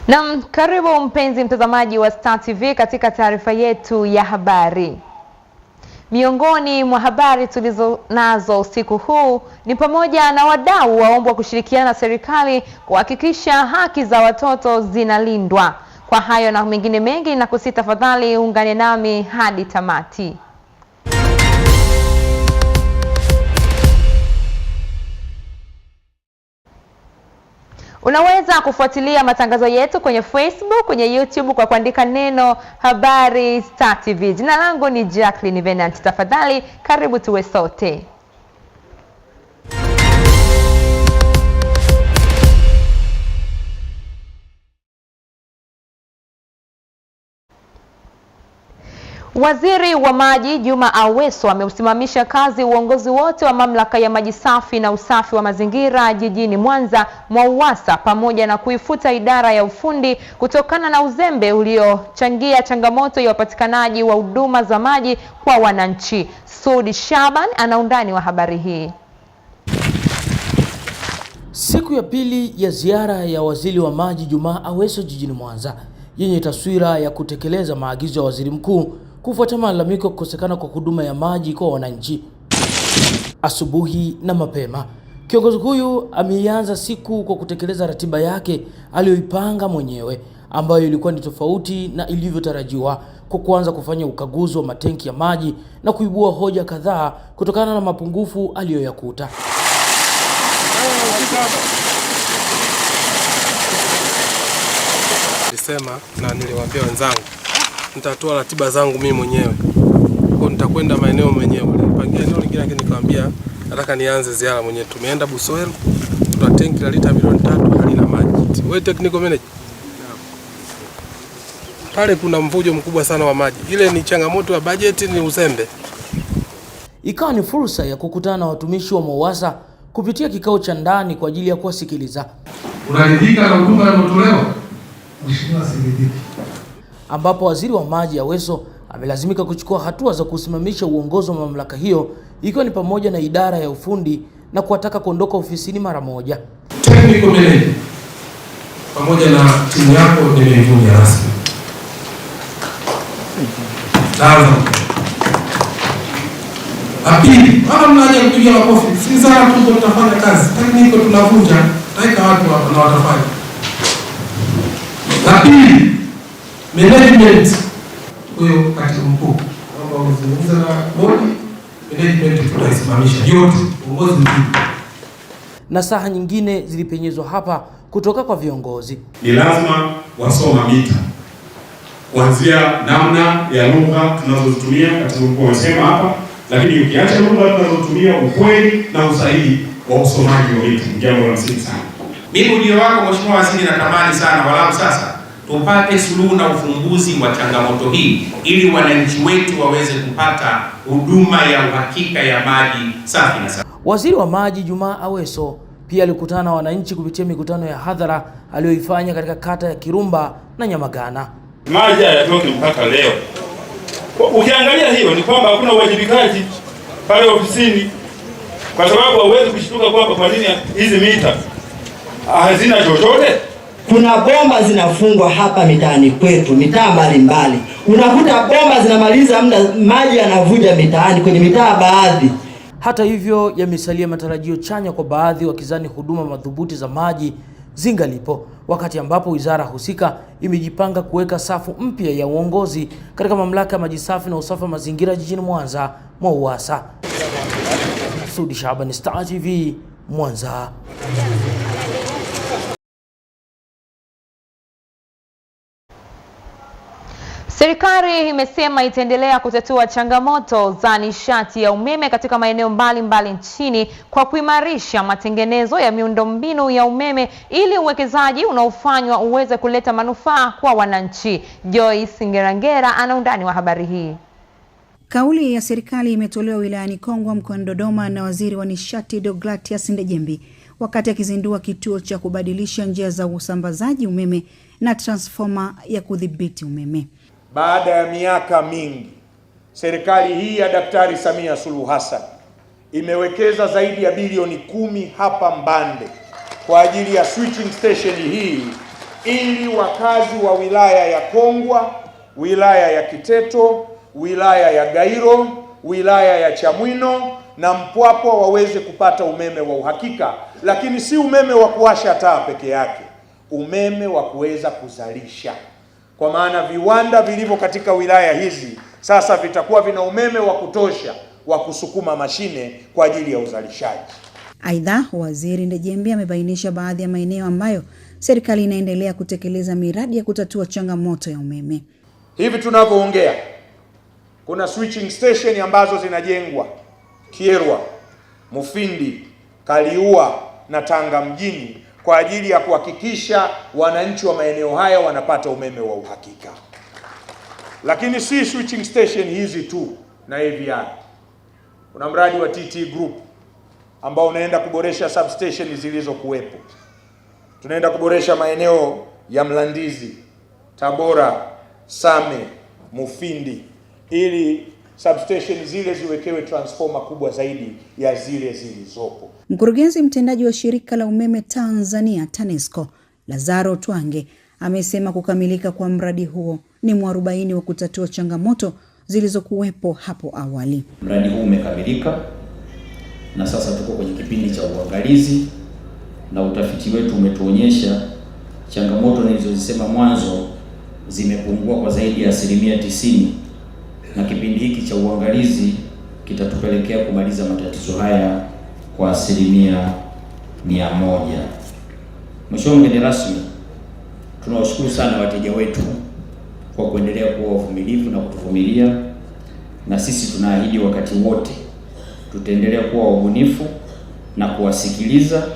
Naam, karibu mpenzi mtazamaji wa Star TV katika taarifa yetu ya habari. Miongoni mwa habari tulizo nazo usiku huu ni pamoja na wadau waombwa kushirikiana na serikali kuhakikisha haki za watoto zinalindwa. Kwa hayo na mengine mengi, na kusi tafadhali ungane nami hadi tamati. Unaweza kufuatilia matangazo yetu kwenye Facebook, kwenye YouTube kwa kuandika neno Habari Star TV. Jina langu ni Jacqueline Venant. Tafadhali karibu tuwe sote. Waziri wa Maji Juma Aweso ameusimamisha kazi uongozi wote wa mamlaka ya maji safi na usafi wa mazingira jijini Mwanza MWAUWASA, pamoja na kuifuta idara ya ufundi kutokana na uzembe uliochangia changamoto ya upatikanaji wa huduma za maji kwa wananchi. Sudi Shaban ana undani wa habari hii. Siku ya pili ya ziara ya waziri wa maji Juma Aweso jijini Mwanza yenye taswira ya kutekeleza maagizo ya waziri mkuu kufuatia malalamiko kukosekana kwa huduma ya maji kwa wananchi. Asubuhi na mapema, kiongozi huyu ameanza siku kwa kutekeleza ratiba yake aliyoipanga mwenyewe, ambayo ilikuwa ni tofauti na ilivyotarajiwa, kwa kuanza kufanya ukaguzi wa matenki ya maji na kuibua hoja kadhaa kutokana na mapungufu aliyoyakuta. Nilisema na niliwaambia wenzangu nitatoa ratiba zangu mimi mwenyewe. Kwa nitakwenda maeneo mwenyewe. Nilipangia eneo lingine, lakini nikamwambia nataka nianze ziara mwenyewe. Tumeenda Buswelu, tuna tenki la lita milioni 3 halina maji. Wewe technical manager. Pale kuna mvujo mkubwa sana wa maji. Ile ni changamoto ya bajeti, ni uzembe. Ikawa ni fursa ya kukutana na watumishi wa MWAUWASA kupitia kikao cha ndani kwa ajili ya kuwasikiliza. Unaridhika na huduma inayotolewa? Mheshimiwa Siridiki. Ambapo waziri wa maji Aweso amelazimika kuchukua hatua za kusimamisha uongozi wa mamlaka hiyo, ikiwa ni pamoja na idara ya ufundi na kuwataka kuondoka ofisini mara moja. Technical manager pamoja na timu yako nimeivunja rasmi. Apili, wala mnaje kupigia makofi. Si sana tu tutafanya kazi. Technical tunavunja, taika watu hapa na watafanya. Apili, management, huyo katibu mkuu kwamba uzungumza na bodi, management tutaisimamisha yote, uongozi mkuu. Na saha nyingine zilipenyezwa hapa kutoka kwa viongozi. Ni lazima wasoma mita, kuanzia namna ya lugha tunazotumia, katibu mkuu amesema hapa, lakini ukiacha lugha tunazotumia, ukweli na usahihi wa usomaji wa mita ni jambo la msingi sana. Mimi ujio wako Mheshimiwa Waziri natamani sana walau sasa tupate suluhu na ufumbuzi wa changamoto hii ili wananchi wetu waweze kupata huduma ya uhakika ya maji safi na salama. Waziri wa maji Juma Aweso pia alikutana na wananchi kupitia mikutano ya hadhara aliyoifanya katika kata ya Kirumba na Nyamagana. Maji hayatoki mpaka leo. Ukiangalia hiyo ni kwamba hakuna uwajibikaji pale ofisini, kwa sababu hauwezi kushtuka kwamba kwa nini hizi mita hazina chochote. Kuna bomba zinafungwa hapa mitaani kwetu, mitaa mbalimbali. Unakuta bomba zinamaliza muda, maji yanavuja mitaani kwenye mitaa baadhi. Hata hivyo, yamesalia matarajio chanya kwa baadhi wakizani huduma madhubuti za maji zingalipo, wakati ambapo wizara husika imejipanga kuweka safu mpya ya uongozi katika mamlaka ya maji safi na usafi wa mazingira jijini Mwanza MWAUWASA. Sudi Shaban, Star TV, Mwanza. Serikali imesema itaendelea kutatua changamoto za nishati ya umeme katika maeneo mbalimbali nchini kwa kuimarisha matengenezo ya miundombinu ya umeme ili uwekezaji unaofanywa uweze kuleta manufaa kwa wananchi. Joyce Ngerangera ana undani wa habari hii. Kauli ya serikali imetolewa wilayani Kongwa mkoani Dodoma na waziri wa nishati Deogratias Ndejembi wakati akizindua kituo cha kubadilisha njia za usambazaji umeme na transformer ya kudhibiti umeme. Baada ya miaka mingi, serikali hii ya Daktari Samia Suluhu Hassan imewekeza zaidi ya bilioni 10 hapa Mbande kwa ajili ya switching station hii ili wakazi wa wilaya ya Kongwa, wilaya ya Kiteto, wilaya ya Gairo, wilaya ya Chamwino na Mpwapwa waweze kupata umeme wa uhakika, lakini si umeme wa kuwasha taa peke yake, umeme wa kuweza kuzalisha. Kwa maana viwanda vilivyo katika wilaya hizi sasa vitakuwa vina umeme wa kutosha wa kusukuma mashine kwa ajili ya uzalishaji. Aidha, Waziri Ndejembi amebainisha baadhi ya maeneo ambayo serikali inaendelea kutekeleza miradi ya kutatua changamoto ya umeme. Hivi tunavyoongea kuna switching station ambazo zinajengwa Kyerwa, Mufindi, Kaliua na Tanga mjini kwa ajili ya kuhakikisha wananchi wa maeneo haya wanapata umeme wa uhakika. Lakini si switching station hizi tu na AVR. Kuna mradi wa TT Group ambao unaenda kuboresha substation zilizokuwepo. Tunaenda kuboresha maeneo ya Mlandizi, Tabora, Same, Mufindi ili substation zile ziwekewe transformer kubwa zaidi ya zile zilizopo. Mkurugenzi mtendaji wa shirika la umeme Tanzania TANESCO, Lazaro Twange, amesema kukamilika kwa mradi huo ni mwarobaini wa kutatua changamoto zilizokuwepo hapo awali. Mradi huu umekamilika na sasa tuko kwenye kipindi cha uangalizi, na utafiti wetu umetuonyesha changamoto nilizozisema mwanzo zimepungua kwa zaidi ya 90%, na kipindi hiki cha uangalizi kitatupelekea kumaliza matatizo haya kwa 100%. Mheshimiwa mgeni rasmi, tunawashukuru sana wateja wetu kwa kuendelea kuwa wavumilivu na kutuvumilia, na sisi tunaahidi wakati wote tutaendelea kuwa wabunifu na kuwasikiliza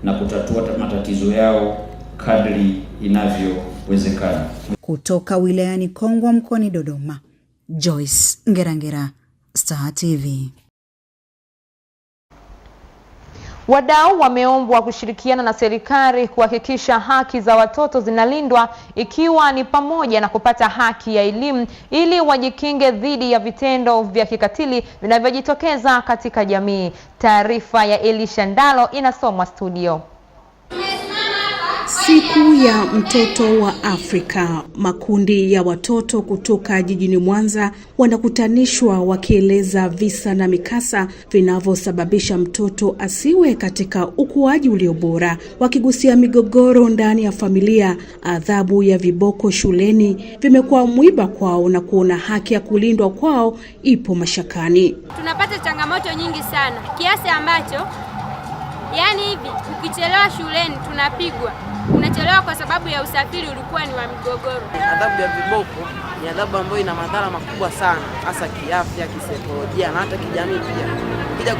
na kutatua matatizo yao kadri inavyowezekana. Kutoka wilayani Kongwa mkoani Dodoma, Joyce Ngerangera, Star TV. Wadau wameombwa kushirikiana na serikali kuhakikisha haki za watoto zinalindwa, ikiwa ni pamoja na kupata haki ya elimu ili wajikinge dhidi ya vitendo vya kikatili vinavyojitokeza katika jamii. Taarifa ya Elisha Ndalo inasomwa studio. Siku ya mtoto wa Afrika, makundi ya watoto kutoka jijini Mwanza wanakutanishwa wakieleza visa na mikasa vinavyosababisha mtoto asiwe katika ukuaji ulio bora, wakigusia migogoro ndani ya familia, adhabu ya viboko shuleni vimekuwa mwiba kwao na kuona haki ya kulindwa kwao ipo mashakani. Tunapata changamoto nyingi sana kiasi ambacho hivi ukichelewa shuleni tunapigwa. Unachelewa kwa sababu ya usafiri ulikuwa ni wa migogoro. Adhabu ya viboko ni adhabu ambayo ina madhara makubwa sana, hasa kiafya, kisaikolojia na hata kijamii pia. Ukija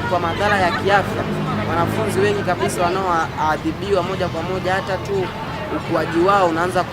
kwa madhara ya kiafya, wanafunzi wengi kabisa wanaoadhibiwa moja kwa moja, hata tu ukuaji wao unaanza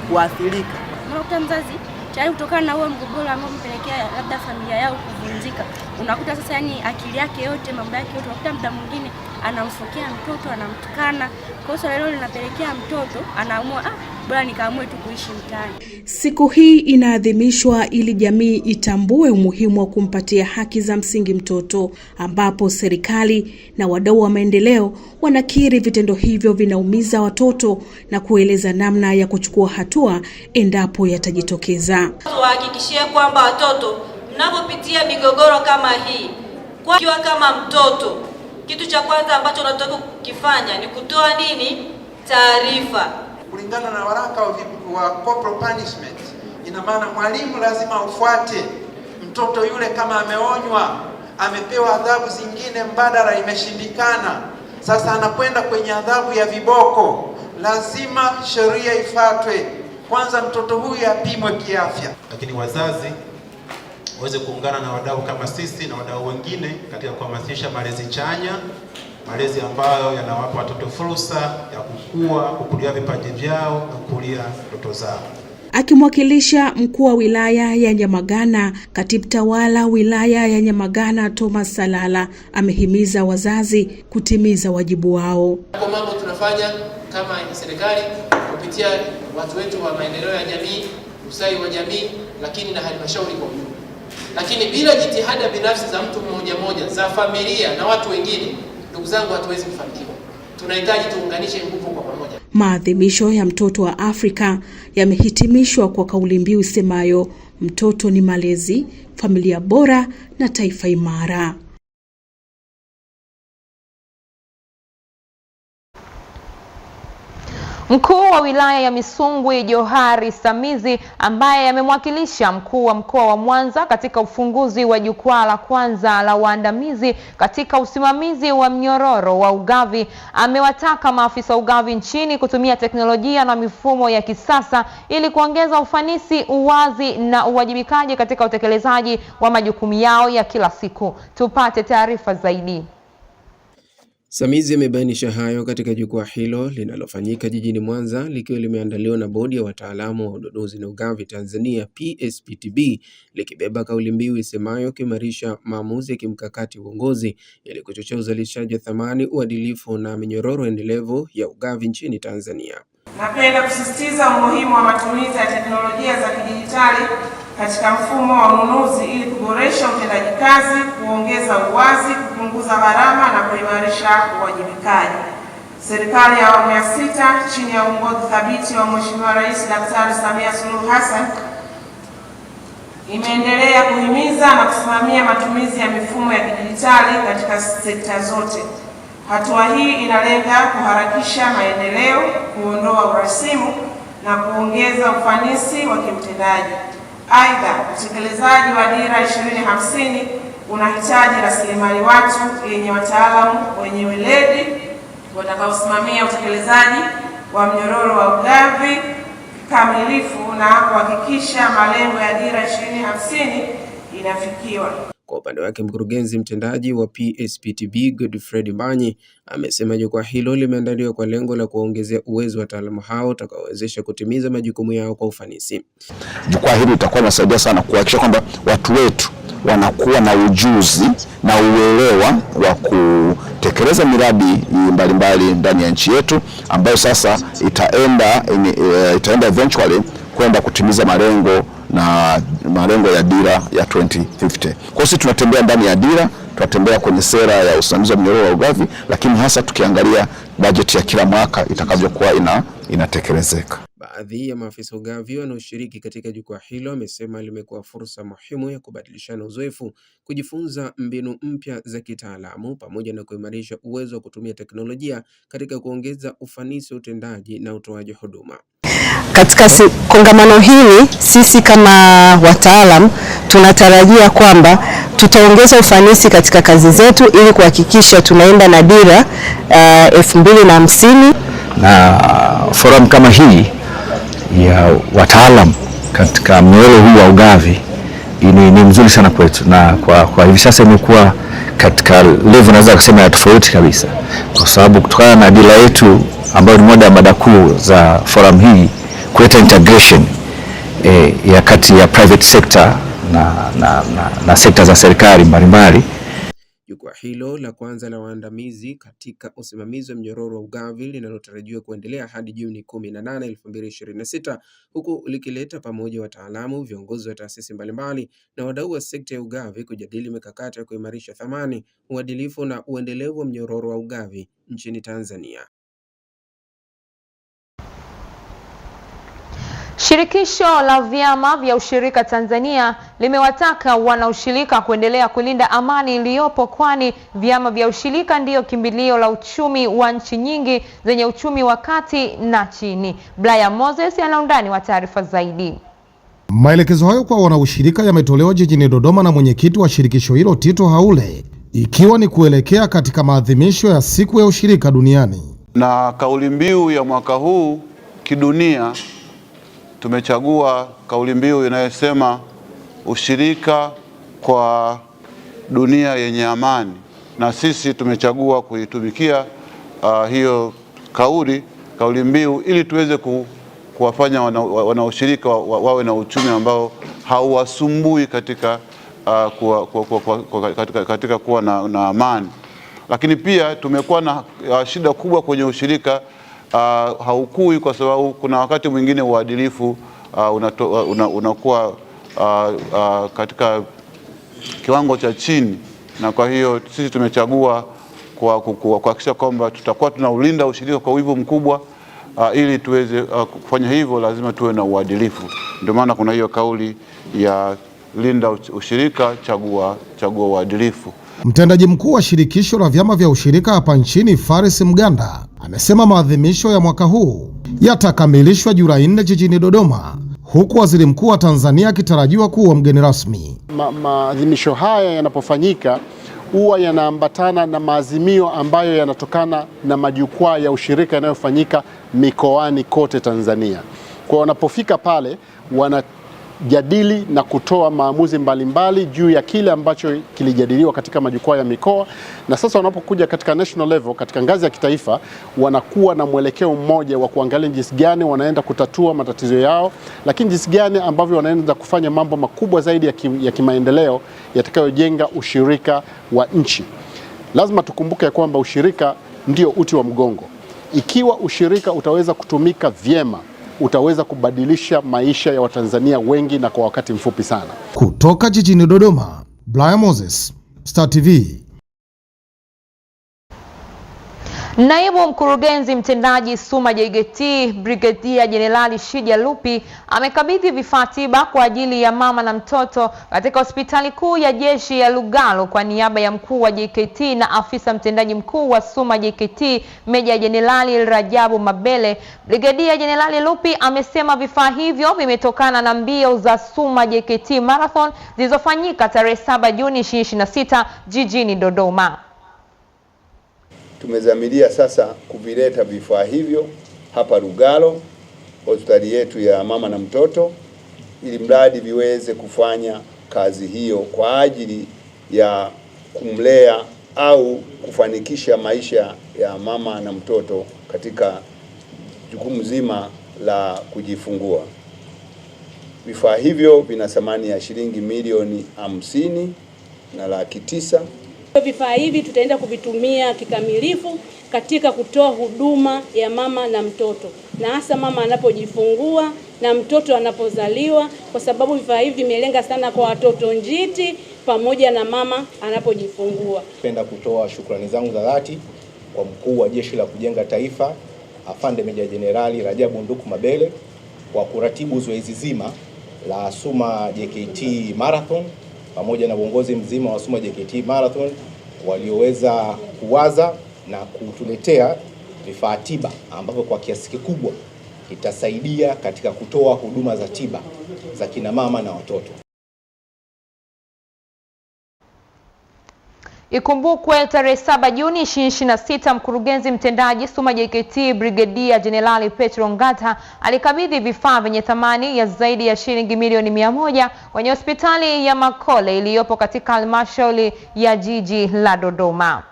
kuathirika. Unakuta mzazi tayari kutokana na huo mgogoro ambao mpelekea labda familia yao kuvunjika, unakuta sasa akili yake yote, mambo yake yote, unakuta muda mwingine anamfokea mtoto, anamtukana. Kwa hiyo leo linapelekea mtoto anaamua bora nikaamue tu kuishi mtaani. Siku hii inaadhimishwa ili jamii itambue umuhimu wa kumpatia haki za msingi mtoto, ambapo serikali na wadau wa maendeleo wanakiri vitendo hivyo vinaumiza watoto na kueleza namna ya kuchukua hatua endapo yatajitokeza. Tuhakikishie kwamba watoto mnapopitia migogoro kama hii, kwa kama mtoto, kitu cha kwanza ambacho unataka kukifanya ni kutoa taarifa. Kulingana na waraka wa corporal punishment, ina maana mwalimu lazima ufuate mtoto yule. Kama ameonywa, amepewa adhabu zingine mbadala, imeshindikana, sasa anakwenda kwenye adhabu ya viboko, lazima sheria ifuatwe. Kwanza mtoto huyu apimwe kiafya. Lakini wazazi waweze kuungana na wadau kama sisi na wadau wengine katika kuhamasisha malezi chanya, malezi ambayo yanawapa watoto fursa ya kukua, kukulia vipaji vyao na kukulia ndoto zao. Akimwakilisha mkuu wa wilaya ya Nyamagana, katibu tawala wilaya ya Nyamagana Thomas Salala amehimiza wazazi kutimiza wajibu wao. Kwa mambo tunafanya kama serikali kupitia watu wetu wa maendeleo ya jamii, ustawi wa jamii, lakini na halmashauri kwa ujumla. Lakini bila jitihada binafsi za mtu mmoja, za familia na watu wengine, ndugu zangu, hatuwezi kufanikiwa. Tunahitaji tuunganishe nguvu kwa pamoja. Maadhimisho ya mtoto wa Afrika yamehitimishwa kwa kauli mbiu isemayo mtoto ni malezi, familia bora na taifa imara. Mkuu wa wilaya ya Misungwi Johari Samizi, ambaye amemwakilisha mkuu wa mkoa wa Mwanza katika ufunguzi wa jukwaa la kwanza la waandamizi katika usimamizi wa mnyororo wa ugavi, amewataka maafisa ugavi nchini kutumia teknolojia na mifumo ya kisasa ili kuongeza ufanisi, uwazi na uwajibikaji katika utekelezaji wa majukumu yao ya kila siku. Tupate taarifa zaidi. Samizi amebainisha hayo katika jukwaa hilo linalofanyika jijini Mwanza, likiwa limeandaliwa na Bodi ya Wataalamu wa Ununuzi na Ugavi Tanzania PSPTB, likibeba kauli mbiu isemayo kuimarisha maamuzi ya kimkakati uongozi ili kuchochea uzalishaji wa thamani, uadilifu na minyororo endelevu ya ugavi nchini Tanzania. Napenda kusisitiza umuhimu wa matumizi ya teknolojia za kidijitali katika mfumo wa ununuzi ili kuboresha utendaji kazi, kuongeza uwazi, kupunguza gharama na kuimarisha uwajibikaji. Serikali ya awamu ya 6 chini ya uongozi thabiti wa Mheshimiwa Rais Daktari Samia Suluhu Hassan imeendelea kuhimiza na kusimamia matumizi ya mifumo ya kidijitali katika sekta zote. Hatua hii inalenga kuharakisha maendeleo, kuondoa urasimu na kuongeza ufanisi wa kimtendaji. Aidha, utekelezaji wa Dira 2050 unahitaji rasilimali watu yenye wataalamu wenye weledi watakaosimamia utekelezaji wa mnyororo wa ugavi kamilifu na kuhakikisha malengo ya Dira 2050 inafikiwa. Kwa upande wake, mkurugenzi mtendaji wa PSPTB Godfrey Mbanyi amesema jukwaa hilo limeandaliwa kwa lengo la kuongezea uwezo wa wataalamu hao utakaowezesha kutimiza majukumu yao kwa ufanisi. Jukwaa hili litakuwa linasaidia sana kuhakikisha kwamba watu wetu wanakuwa na ujuzi na uelewa wa kutekeleza miradi mbalimbali ndani ya nchi yetu, ambayo sasa itaenda eventually kwenda kutimiza malengo ya Dira ya 2050. Kwa sisi tunatembea ndani ya dira, tunatembea kwenye sera ya usimamizi wa mnyororo wa ugavi, lakini hasa tukiangalia bajeti ya kila mwaka itakavyokuwa inatekelezeka. Baadhi ya maafisa ugavi wanaoshiriki katika jukwaa hilo wamesema limekuwa fursa muhimu ya kubadilishana uzoefu, kujifunza mbinu mpya za kitaalamu pamoja na kuimarisha uwezo wa kutumia teknolojia katika kuongeza ufanisi wa utendaji na utoaji huduma. Katika kongamano hili sisi kama wataalam tunatarajia kwamba tutaongeza ufanisi katika kazi zetu ili kuhakikisha tunaenda na Dira 2050. Na forum kama hii ya wataalam katika mnyororo huu wa ugavi ni mzuri sana kwetu, na kwa hivi sasa imekuwa katika level naweza kusema ya tofauti kabisa, kwa sababu kutokana na dira yetu ambayo ni moja ya mada kuu za forum hii kuleta integration ya kati ya private sector na sekta za serikali mbalimbali. Jukwaa hilo la kwanza la waandamizi katika usimamizi wa mnyororo wa ugavi linalotarajiwa kuendelea hadi Juni 18, 2026, huku likileta pamoja wataalamu, viongozi wa taasisi mbalimbali na wadau wa sekta ya ugavi kujadili mikakati ya kuimarisha thamani, uadilifu na uendelevu wa mnyororo wa ugavi nchini Tanzania. Shirikisho la vyama vya ushirika Tanzania limewataka wanaushirika kuendelea kulinda amani iliyopo, kwani vyama vya ushirika ndiyo kimbilio la uchumi wa nchi nyingi zenye uchumi wa kati na chini. Brian Moses ana undani wa taarifa zaidi. Maelekezo hayo kwa wanaushirika yametolewa jijini Dodoma na mwenyekiti wa shirikisho hilo Tito Haule, ikiwa ni kuelekea katika maadhimisho ya siku ya ushirika duniani. Na kauli mbiu ya mwaka huu kidunia tumechagua kauli mbiu inayosema ushirika kwa dunia yenye amani, na sisi tumechagua kuitumikia hiyo kauli mbiu ili tuweze kuwafanya wanaushirika wawe na uchumi ambao hauwasumbui katika kuwa na amani. Lakini pia tumekuwa na shida kubwa kwenye ushirika, haukui kwa sababu kuna wakati mwingine uadilifu unakuwa katika kiwango cha chini, na kwa hiyo sisi tumechagua kuhakikisha kwamba tutakuwa tunaulinda ushirika kwa wivu mkubwa, ili tuweze kufanya hivyo lazima tuwe na uadilifu. Ndio maana kuna hiyo kauli ya linda ushirika, chagua uadilifu. Mtendaji mkuu wa shirikisho la vyama vya ushirika hapa nchini Faris Mganda amesema maadhimisho ya mwaka huu yatakamilishwa Julai 4 jijini Dodoma, huku waziri mkuu wa Tanzania akitarajiwa kuwa mgeni rasmi. Maadhimisho haya yanapofanyika huwa yanaambatana na maazimio ambayo yanatokana na majukwaa ya ushirika yanayofanyika mikoani kote Tanzania. Kwa wanapofika pale wanajadili na kutoa maamuzi mbalimbali juu ya kile ambacho kilijadiliwa katika majukwaa ya mikoa, na sasa wanapokuja katika national level, katika ngazi ya kitaifa, wanakuwa na mwelekeo mmoja wa kuangalia jinsi gani wanaenda kutatua matatizo yao, lakini jinsi gani ambavyo wanaenda kufanya mambo makubwa zaidi ya kimaendeleo yatakayojenga ushirika wa nchi. Lazima tukumbuke kwamba ushirika ndio uti wa mgongo. Ikiwa ushirika utaweza kutumika vyema, utaweza kubadilisha maisha ya Watanzania wengi na kwa wakati mfupi sana. Kutoka jijini Dodoma, Brian Moses, Star TV. Naibu mkurugenzi mtendaji SUMA JKT Brigedia Jenerali Shija Lupi amekabidhi vifaa tiba kwa ajili ya mama na mtoto katika hospitali kuu ya jeshi ya Lugalo kwa niaba ya mkuu wa JKT na afisa mtendaji mkuu wa SUMA JKT Meja Jenerali Rajabu Mabele. Brigedia Jenerali Lupi amesema vifaa hivyo vimetokana na mbio za SUMA JKT Marathon zilizofanyika tarehe 7 Juni 2026 jijini Dodoma. Tumezamilia sasa kuvileta vifaa hivyo hapa Lugalo, hospitali yetu ya mama na mtoto, ili mradi viweze kufanya kazi hiyo kwa ajili ya kumlea au kufanikisha maisha ya mama na mtoto katika jukumu zima la kujifungua. Vifaa hivyo vina thamani ya shilingi milioni 50 na laki 9. Vifaa hivi tutaenda kuvitumia kikamilifu katika kutoa huduma ya mama na mtoto, na hasa mama anapojifungua na mtoto anapozaliwa, kwa sababu vifaa hivi vimelenga sana kwa watoto njiti pamoja na mama anapojifungua. Napenda kutoa shukrani zangu za dhati kwa mkuu wa Jeshi la Kujenga Taifa Afande Meja Jenerali Rajabu Nduku Mabele kwa kuratibu zoezi zima la SUMA JKT Marathon pamoja na uongozi mzima wa SUMA JKT Marathon walioweza kuwaza na kutuletea vifaa tiba ambavyo kwa kiasi kikubwa itasaidia katika kutoa huduma za tiba za kina mama na watoto. Ikumbukwe tarehe 7 Juni 2026 mkurugenzi mtendaji SUMA JKT Brigedia Jenerali Petro Ngata alikabidhi vifaa vyenye thamani ya zaidi ya shilingi milioni 100 kwenye hospitali ya Makole iliyopo katika halmashauri ya jiji la Dodoma.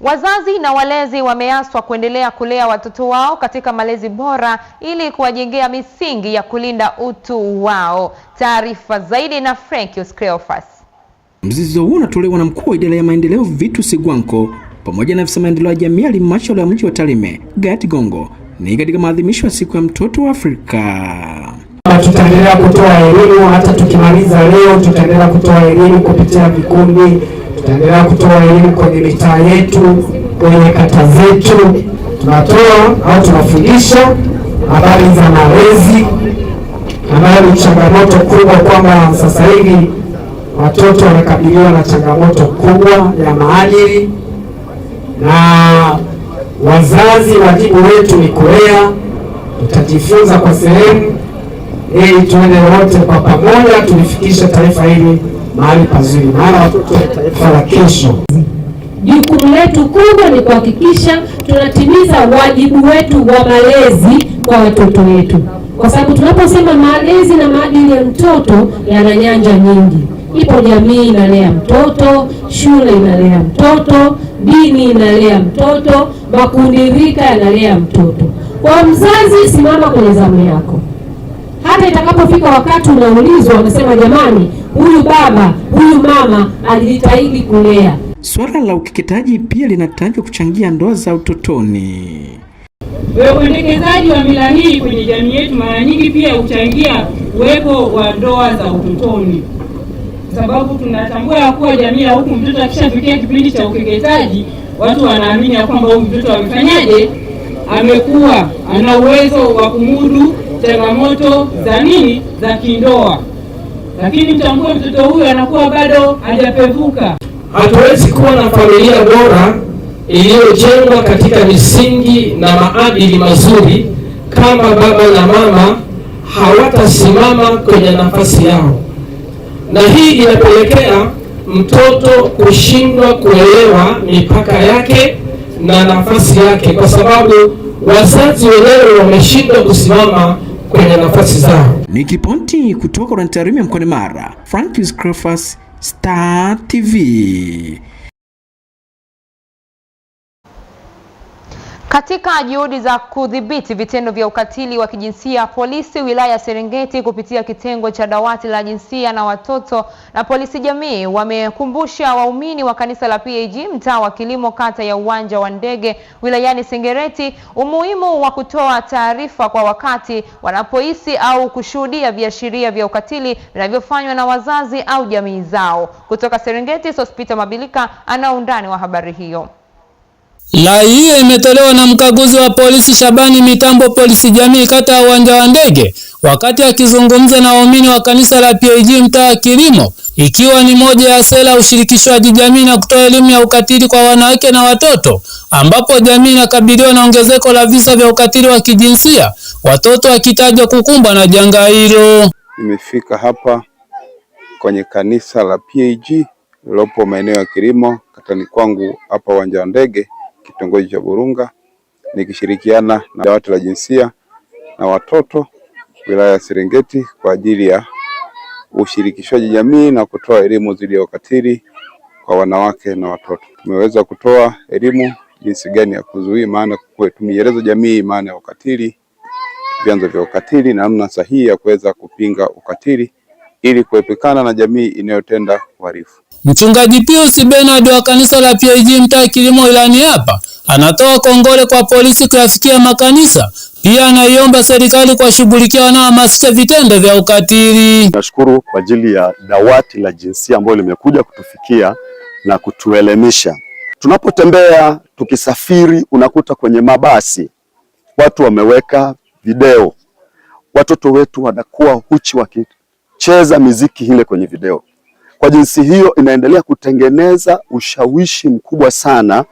Wazazi na walezi wameaswa kuendelea kulea watoto wao katika malezi bora ili kuwajengea misingi ya kulinda utu wao. Taarifa zaidi na Frankius Cleophas. Mzizo huu unatolewa na mkuu wa idara ya maendeleo Vitu Sigwanko pamoja na afisa maendeleo ya jamii halmashauri ya mji wa Tarime Gati Gongo ni katika maadhimisho ya siku ya mtoto wa Afrika. Tutaendelea kutoa elimu, hata tukimaliza leo tutaendelea kutoa elimu kupitia vikundi, tutaendelea kutoa elimu kwenye mitaa yetu, kwenye kata zetu. Tunatoa au tunafundisha habari za malezi, ambayo ni changamoto kubwa, kwamba sasa hivi watoto wanakabiliwa na changamoto kubwa ya maadili, na wazazi wajibu wetu ni kulea. Tutajifunza kwa sehemu ili tuende wote kwa pamoja tulifikisha taifa hili mahali pazuri, maana watoto ni taifa la kesho. Jukumu letu kubwa ni kuhakikisha tunatimiza wajibu wetu wa malezi kwa watoto wetu, kwa sababu tunaposema malezi na maadili ya mtoto yana nyanja nyingi. Ipo jamii inalea mtoto, shule inalea mtoto, dini inalea mtoto, makundi rika yanalea mtoto. Kwa mzazi, simama kwenye zamu yako. Hata itakapofika wakati unaulizwa, unasema jamani, huyu baba, huyu mama alijitahidi kulea. Swala la ukeketaji pia linatajwa kuchangia ndoa za utotoni. Uendekezaji wa mila hii kwenye jamii yetu mara nyingi pia huchangia uwepo wa ndoa za utotoni. kwa sababu tunatambua ya kuwa jamii ya huku mtoto akishafikia kipindi cha ukeketaji, watu wanaamini ya kwamba huyu mtoto amefanyaje, amekuwa ana uwezo wa kumudu changamoto za nini, za kindoa, lakini mtambue mtoto huyu anakuwa bado hajapevuka. Hatuwezi kuwa na familia bora iliyojengwa katika misingi na maadili mazuri kama baba na mama hawatasimama kwenye nafasi yao, na hii inapelekea mtoto kushindwa kuelewa mipaka yake na nafasi yake, kwa sababu wazazi wenyewe wameshindwa kusimama kwenye nafasi zao. Nikipoti kutoka Rantarime mkoani Mara, Francis Crawford, Star TV. Katika juhudi za kudhibiti vitendo vya ukatili wa kijinsia, polisi wilaya ya Serengeti kupitia kitengo cha dawati la jinsia na watoto na polisi jamii wamekumbusha waumini wa kanisa la PAG mtaa wa Kilimo kata ya Uwanja wa Ndege wilayani Serengeti umuhimu wa kutoa taarifa kwa wakati wanapohisi au kushuhudia viashiria vya ukatili vinavyofanywa na wazazi au jamii zao. Kutoka Serengeti, Sospita Mabilika ana undani wa habari hiyo. Rai hiyo imetolewa na mkaguzi wa polisi Shabani Mitambo polisi jamii kata ya Uwanja wa Ndege wakati akizungumza na waumini wa kanisa la PAG mtaa wa Kilimo, ikiwa ni moja ya sera ushirikishwaji jamii na kutoa elimu ya ukatili kwa wanawake na watoto, ambapo jamii inakabiliwa na ongezeko la visa vya ukatili wa kijinsia, watoto wakitajwa kukumbwa na janga hilo. Nimefika hapa kwenye kanisa la PAG lilopo maeneo ya Kilimo katani kwangu hapa Uwanja wa Ndege kitongoji cha Burunga, nikishirikiana na dawati la jinsia na watoto wilaya ya Serengeti kwa ajili ya ushirikishwaji jamii na kutoa elimu dhidi ya ukatili kwa wanawake na watoto. Tumeweza kutoa elimu jinsi gani ya kuzuia, maana tumeeleza jamii maana ya ukatili, vyanzo vya ukatili na namna sahihi ya kuweza kupinga ukatili ili kuepukana na jamii inayotenda uhalifu. Mchungaji Pius Bernard wa kanisa la PAG mtaa Kilimo ilani hapa anatoa kongole kwa polisi kuyafikia makanisa, pia anaiomba serikali kuwashughulikia wanaohamasisha vitendo vya ukatili. Nashukuru kwa ajili ya dawati la jinsia ambalo limekuja kutufikia na kutuelimisha. Tunapotembea tukisafiri, unakuta kwenye mabasi watu wameweka video, watoto wetu wanakuwa uchi wakicheza miziki ile kwenye video. Kwa jinsi hiyo inaendelea kutengeneza ushawishi mkubwa sana.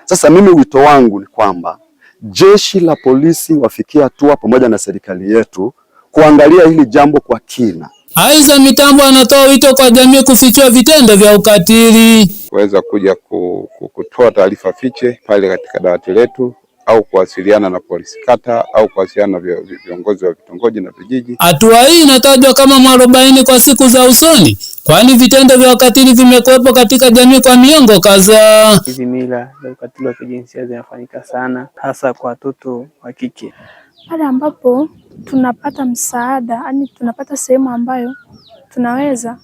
Sasa mimi wito wangu ni kwamba jeshi la polisi wafikia hatua pamoja na serikali yetu kuangalia hili jambo kwa kina. Aidha, Mitambo anatoa wito kwa jamii kufichua vitendo vya ukatili. Kuweza kuja kutoa taarifa fiche pale katika dawati letu au kuwasiliana na polisi kata au kuwasiliana na viongozi wa vitongoji na vijiji. Hatua hii inatajwa kama mwarobaini kwa siku za usoni, kwani vitendo vya ukatili vimekuwepo katika jamii kwa miongo kadhaa. Hizi mila za ukatili wa kijinsia zinafanyika sana hasa kwa watoto wa kike. Pale ambapo tunapata msaada, yani tunapata sehemu ambayo tunaweza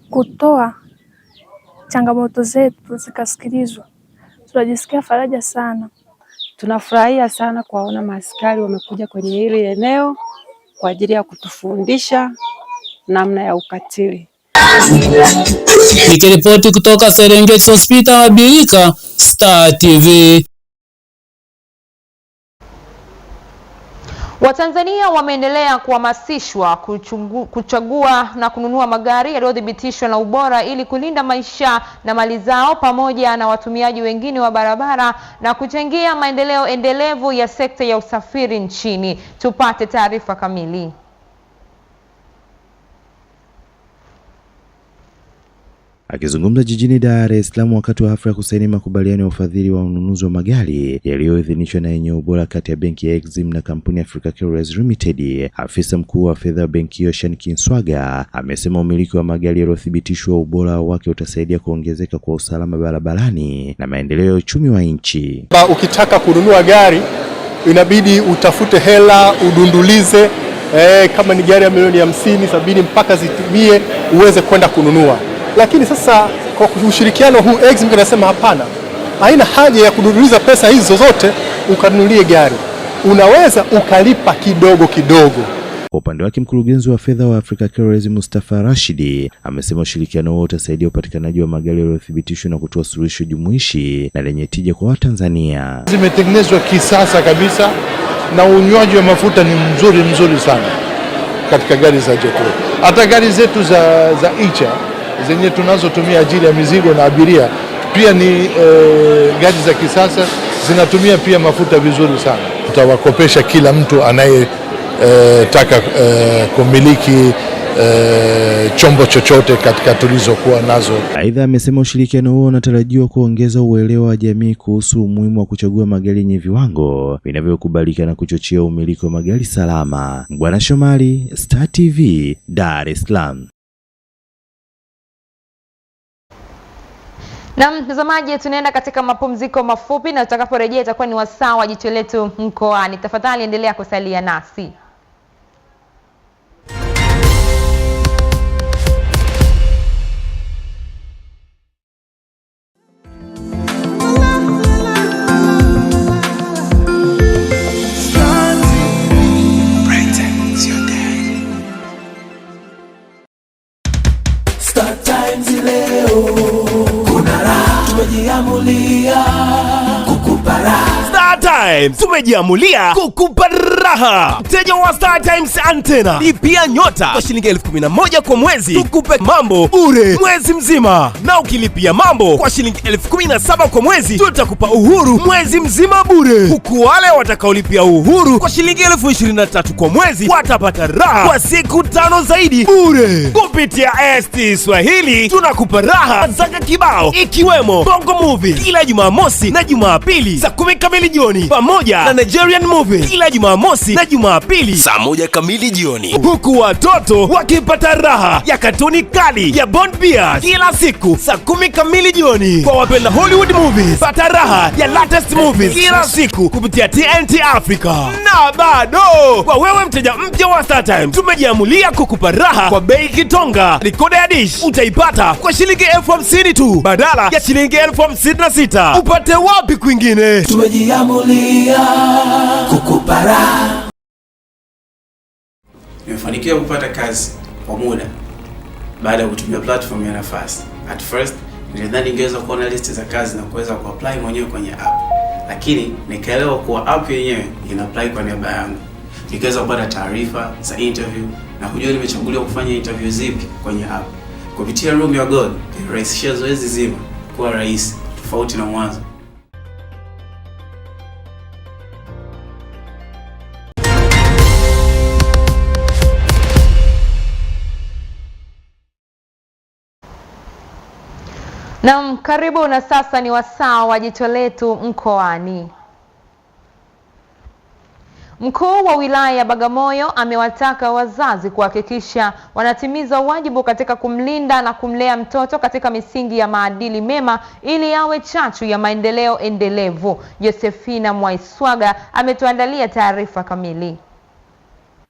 kutoa changamoto zetu zikasikilizwa, tunajisikia faraja sana. Tunafurahia sana kuwaona maaskari wamekuja kwenye hili eneo kwa ajili ya kutufundisha namna ya ukatili. Nikiripoti kutoka Serengeti, Hospita Mabilika, Star TV. Watanzania wameendelea kuhamasishwa kuchagua na kununua magari yaliyothibitishwa na ubora ili kulinda maisha na mali zao pamoja na watumiaji wengine wa barabara na kuchangia maendeleo endelevu ya sekta ya usafiri nchini. Tupate taarifa kamili. Akizungumza jijini Dar es Salaam wakati wa hafla ya kusaini makubaliano ya ufadhili wa ununuzi wa magari yaliyoidhinishwa na yenye ubora kati ya benki ya Exim na kampuni ya Africa Carriers Limited, afisa mkuu wa fedha benki hiyo Shan Kinswaga amesema umiliki wa magari yaliyothibitishwa ubora wake utasaidia kuongezeka kwa usalama barabarani na maendeleo ya uchumi wa nchi. Ukitaka kununua gari inabidi utafute hela, udundulize, kama ni gari ya milioni 50, 70 mpaka zitimie uweze kwenda kununua. Lakini sasa kwa ushirikiano huu Exim anasema hapana, haina haja ya kudunduliza pesa hizo zote ukanunulie gari. Unaweza ukalipa kidogo kidogo. Kwa upande wake, mkurugenzi wa fedha wa Africa Carriers Mustafa Rashidi amesema ushirikiano huo utasaidia upatikanaji wa magari yaliyothibitishwa na kutoa suluhisho jumuishi na lenye tija kwa Watanzania. Zimetengenezwa kisasa kabisa na unywaji wa mafuta ni mzuri sana katika gari za JetBlue. Hata gari zetu za Icha zenye tunazotumia ajili ya mizigo na abiria pia ni gari za kisasa, zinatumia pia mafuta vizuri sana. Tutawakopesha kila mtu anayetaka kumiliki chombo chochote katika tulizokuwa nazo. Aidha, amesema ushirikiano huo unatarajiwa kuongeza uelewa wa jamii kuhusu umuhimu wa kuchagua magari yenye viwango vinavyokubalika na kuchochea umiliki wa magari salama. Bwana Shomari, Star TV, Dar es Salaam. Na mtazamaji, tunaenda katika mapumziko mafupi na tutakaporejea itakuwa ni wasaa wa jicho letu mkoani. Tafadhali endelea kusalia nasi. Tumejiamulia kukupa raha. Mteja wa Star Times Antenna, lipia nyota kwa shilingi 11,000 kwa mwezi, tukupe mambo bure mwezi mzima, na ukilipia mambo kwa shilingi 17,000 kwa mwezi, tutakupa uhuru mwezi mzima bure, huku wale watakaolipia uhuru kwa shilingi 23,000 kwa mwezi watapata raha kwa siku 5 zaidi bure. Kupitia ST Swahili tunakupa raha zaka kibao, ikiwemo Bongo Movie kila Jumamosi na Jumapili saa 10 kamili jioni, pamoja na Nigerian Movie kila Jumamosi na Jumapili saa 1 kamili jioni, huku watoto wakipata raha ya katuni kali ya Bond Bears kila siku saa 10 kamili jioni. Kwa wapenda Hollywood movies, pata raha ya latest movies kila siku kupitia TNT Africa. Na bado kwa wewe mteja mpya wa Star Time, tumejiamulia kukupa raha kwa bei kitonga. Recorder ya dish utaipata kwa shilingi 50,000 tu badala ya shilingi 56,000. Upate wapi kwingine? Tumejiamulia kukupa raha. Nimefanikiwa kupata kazi kwa muda baada ya kutumia platform ya Nafasi. At first nilidhani ningeweza kuona list za kazi na kuweza kuapply mwenyewe kwenye app, lakini nikaelewa kuwa app yenyewe ina apply kwa niaba yangu. Nikaweza kupata taarifa za interview na kujua nimechaguliwa kufanya interview zipi kwenye app. Kupitia Room Your God, ilirahisisha zoezi zima kuwa rahisi tofauti na mwanzo. Naam, karibu na sasa ni wasaa wa jicho letu mkoani. Mkuu wa wilaya ya Bagamoyo amewataka wazazi kuhakikisha wanatimiza wajibu katika kumlinda na kumlea mtoto katika misingi ya maadili mema ili awe chachu ya maendeleo endelevu. Josephina Mwaiswaga ametuandalia taarifa kamili.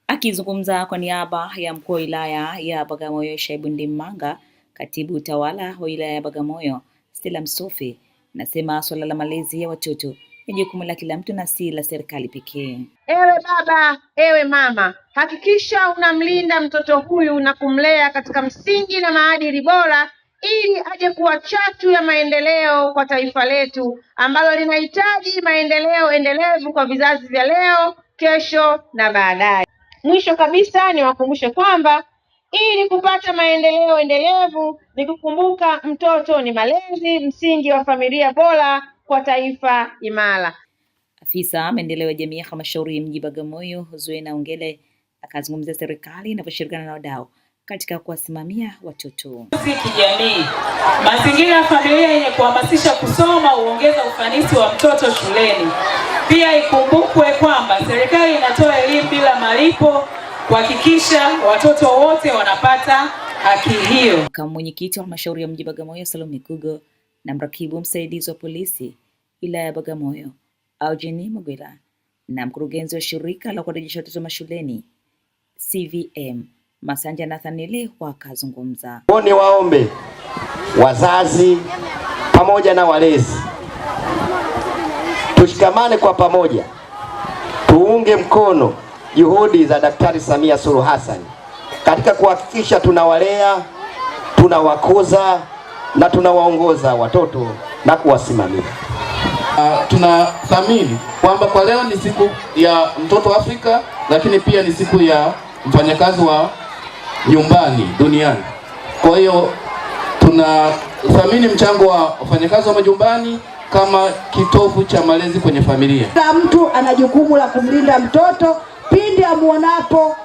Akizungumza kwa niaba ya mkuu wa wilaya ya Bagamoyo Shaibu Ndimanga, katibu utawala wa wilaya ya Bagamoyo Stella Msofi nasema swala la malezi ya watoto ni jukumu la kila mtu na si la serikali pekee. Ewe baba, ewe mama, hakikisha unamlinda mtoto huyu na kumlea katika msingi na maadili bora ili aje kuwa chachu ya maendeleo kwa taifa letu ambalo linahitaji maendeleo endelevu kwa vizazi vya leo, kesho na baadaye. Mwisho kabisa niwakumbushe kwamba ili kupata maendeleo endelevu ni kukumbuka mtoto ni malezi, msingi wa familia bora kwa taifa imara. Afisa maendeleo ya jamii ya halmashauri ya mji Bagamoyo Zuena Ongele akazungumzia serikali inaposhirikiana na wadau katika kuwasimamia watoto. Kijamii, mazingira ya familia yenye kuhamasisha kusoma huongeza ufanisi wa mtoto shuleni. Pia ikumbukwe kwamba serikali inatoa elimu bila malipo kuhakikisha watoto wote wanapata haki hiyo. Kama mwenyekiti wa halmashauri ya mji Bagamoyo Salome Kugo na mrakibu msaidizi wa polisi wilaya ya Bagamoyo Eugene Mugwela na mkurugenzi wa shirika la kurejesha watoto mashuleni CVM Masanja Nathanile wakazungumza. Ni waombe wazazi pamoja na walezi tushikamane kwa pamoja, tuunge mkono juhudi za Daktari Samia Suluhu Hassan katika kuhakikisha tunawalea, tunawakuza na tunawaongoza watoto na kuwasimamia. Tunathamini kwamba kwa leo ni siku ya mtoto Afrika, lakini pia ni siku ya mfanyakazi wa nyumbani duniani. Kwa hiyo tunathamini mchango wa wafanyakazi wa majumbani kama kitovu cha malezi kwenye familia. Kila mtu ana jukumu la kumlinda mtoto pindi amuonapo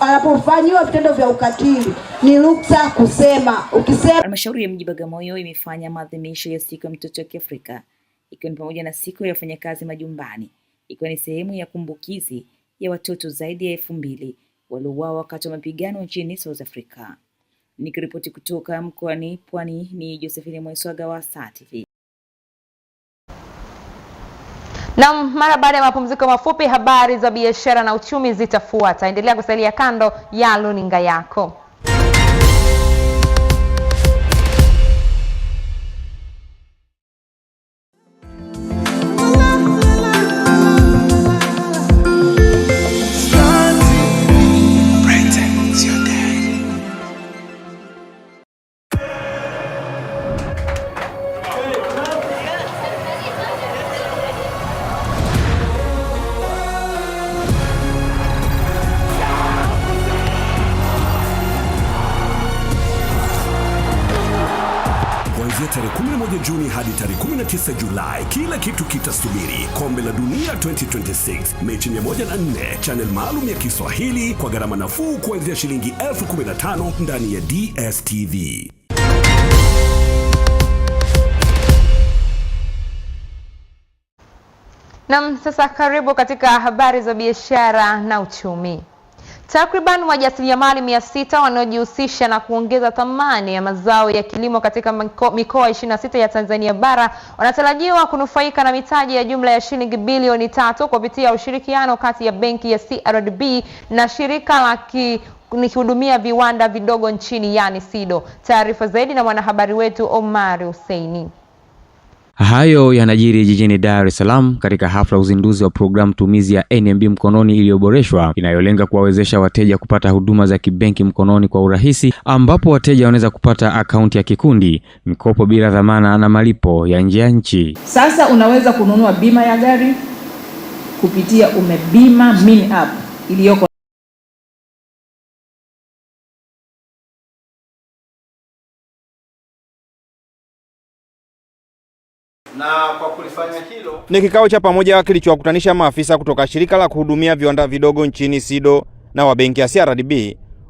anapofanyiwa vitendo vya ukatili. Ni ruksa kusema. Ukisema. Halmashauri ya mji Bagamoyo imefanya maadhimisho ya siku ya mtoto wa Kiafrika, ikiwa ni pamoja na siku ya wafanyakazi majumbani, ikiwa ni sehemu ya kumbukizi ya watoto zaidi ya 2000 waliouawa wakati wa mapigano nchini South Africa. Nikiripoti kutoka mkoani Pwani ni Josephine Mwaiswaga wa Star TV. Na mara baada ya mapumziko mafupi, habari za biashara na uchumi zitafuata. Endelea kusalia kando ya luninga yako. Tarehe 11 Juni hadi tarehe 19 Julai, kila kitu kitasubiri. Kombe la Dunia 2026, mechi 104, channel maalum ya Kiswahili kwa gharama nafuu kuanzia shilingi 15,000 ndani ya DSTV. Sasa karibu katika habari za biashara na uchumi. Takriban wajasiriamali 600 wanaojihusisha na kuongeza thamani ya mazao ya kilimo katika mikoa 26 ya Tanzania bara wanatarajiwa kunufaika na mitaji ya jumla ya shilingi bilioni 3 kupitia ushirikiano kati ya benki ya CRDB na shirika la kuhudumia viwanda vidogo nchini yani SIDO. Taarifa zaidi na mwanahabari wetu Omar Husseini. Hayo yanajiri jijini Dar es Salaam katika hafla uzinduzi wa programu tumizi ya NMB mkononi iliyoboreshwa inayolenga kuwawezesha wateja kupata huduma za kibenki mkononi kwa urahisi, ambapo wateja wanaweza kupata akaunti ya kikundi, mikopo bila dhamana na malipo ya nje ya nchi. Sasa unaweza kununua bima ya gari kupitia Umebima mini app iliyoko na kwa kulifanya hilo ni kikao cha pamoja kilichowakutanisha maafisa kutoka shirika la kuhudumia viwanda vidogo nchini SIDO na wa benki ya CRDB,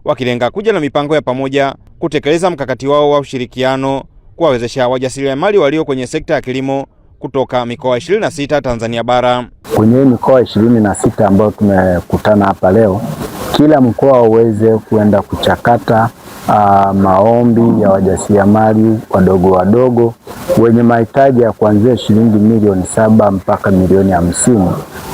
wakilenga kuja na mipango ya pamoja kutekeleza mkakati wao wa ushirikiano kuwawezesha wajasiriamali walio kwenye sekta ya kilimo kutoka mikoa 26 Tanzania bara. Kwenye mikoa 26 ambayo tumekutana hapa leo, kila mkoa uweze kuenda kuchakata maombi ya wajasiriamali wadogo wenye mahitaji ya kuanzia shilingi milioni 7 mpaka milioni 50